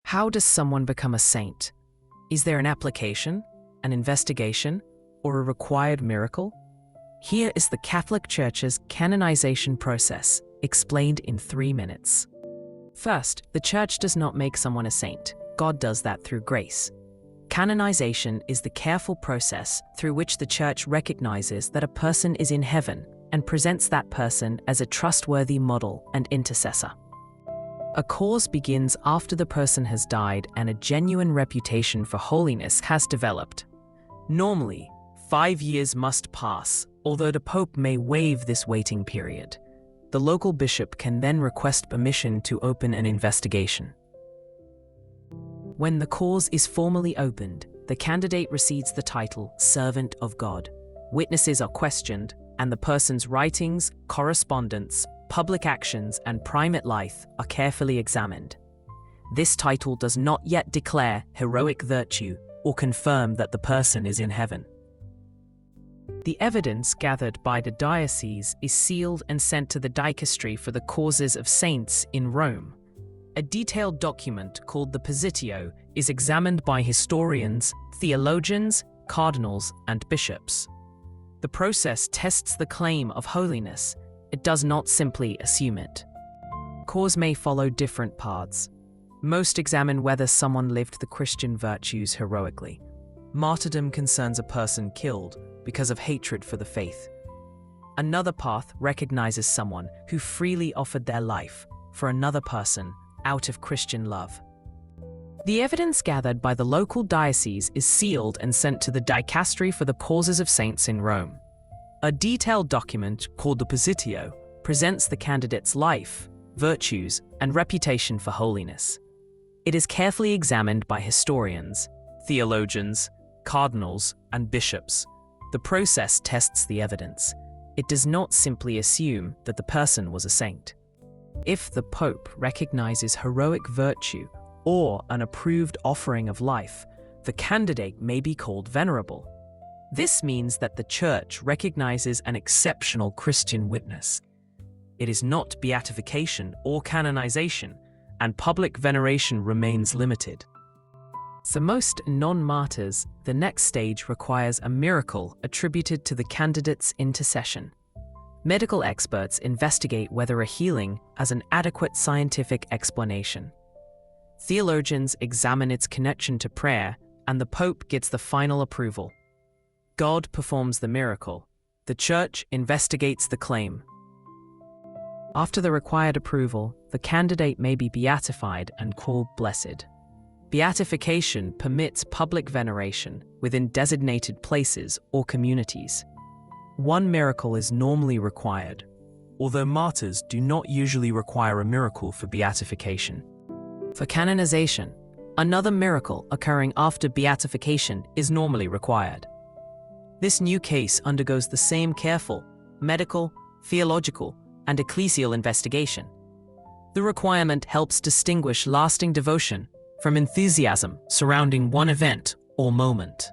How does someone become a saint? Is there an application, an investigation, or a required miracle? Here is the Catholic Church's canonization process, explained in 3 minutes. First, the Church does not make someone a saint. God does that through grace. Canonization is the careful process through which the Church recognizes that a person is in heaven and presents that person as a trustworthy model and intercessor. A cause begins after the person has died and a genuine reputation for holiness has developed. Normally, 5 years must pass, although the Pope may waive this waiting period. The local bishop can then request permission to open an investigation. When the cause is formally opened, the candidate receives the title Servant of God. Witnesses are questioned, and the person's writings, correspondence, public actions, and private life are carefully examined. This title does not yet declare heroic virtue or confirm that the person is in heaven. The evidence gathered by the diocese is sealed and sent to the dicastery for the causes of saints in Rome. A detailed document called the Positio is examined by historians, theologians, cardinals, and bishops. The process tests the claim of holiness. It does not simply assume it. Cause may follow different paths. Most examine whether someone lived the Christian virtues heroically. Martyrdom concerns a person killed because of hatred for the faith. Another path recognizes someone who freely offered their life for another person out of Christian love. The evidence gathered by the local diocese is sealed and sent to the dicastery for the causes of saints in Rome. A detailed document called the Positio presents the candidate's life, virtues, and reputation for holiness. It is carefully examined by historians, theologians, cardinals, and bishops. The process tests the evidence. It does not simply assume that the person was a saint. If the Pope recognizes heroic virtue or an approved offering of life, the candidate may be called venerable. This means that the Church recognizes an exceptional Christian witness. It is not beatification or canonization, and public veneration remains limited. For most non-martyrs, the next stage requires a miracle attributed to the candidate's intercession. Medical experts investigate whether a healing has an adequate scientific explanation. Theologians examine its connection to prayer, and the Pope gets the final approval. God performs the miracle. The Church investigates the claim. After the required approval, the candidate may be beatified and called blessed. Beatification permits public veneration within designated places or communities. One miracle is normally required, although martyrs do not usually require a miracle for beatification. For canonization, another miracle occurring after beatification is normally required. This new case undergoes the same careful, medical, theological, and ecclesial investigation. The requirement helps distinguish lasting devotion from enthusiasm surrounding one event or moment.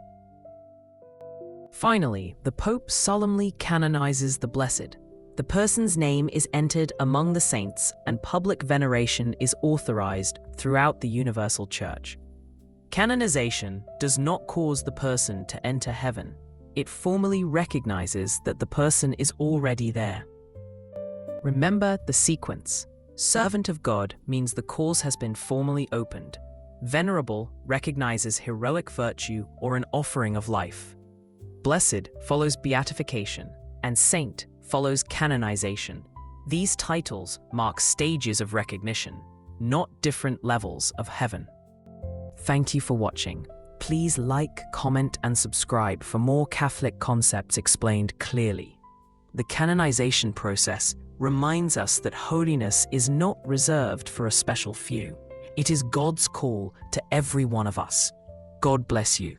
Finally, the Pope solemnly canonizes the Blessed. The person's name is entered among the saints, and public veneration is authorized throughout the Universal Church. Canonization does not cause the person to enter heaven. It formally recognizes that the person is already there. Remember the sequence. Servant of God means the cause has been formally opened. Venerable recognizes heroic virtue or an offering of life. Blessed follows beatification, and saint follows canonization. These titles mark stages of recognition, not different levels of heaven. Thank you for watching. Please like, comment, and subscribe for more Catholic concepts explained clearly. The canonization process reminds us that holiness is not reserved for a special few. It is God's call to every one of us. God bless you.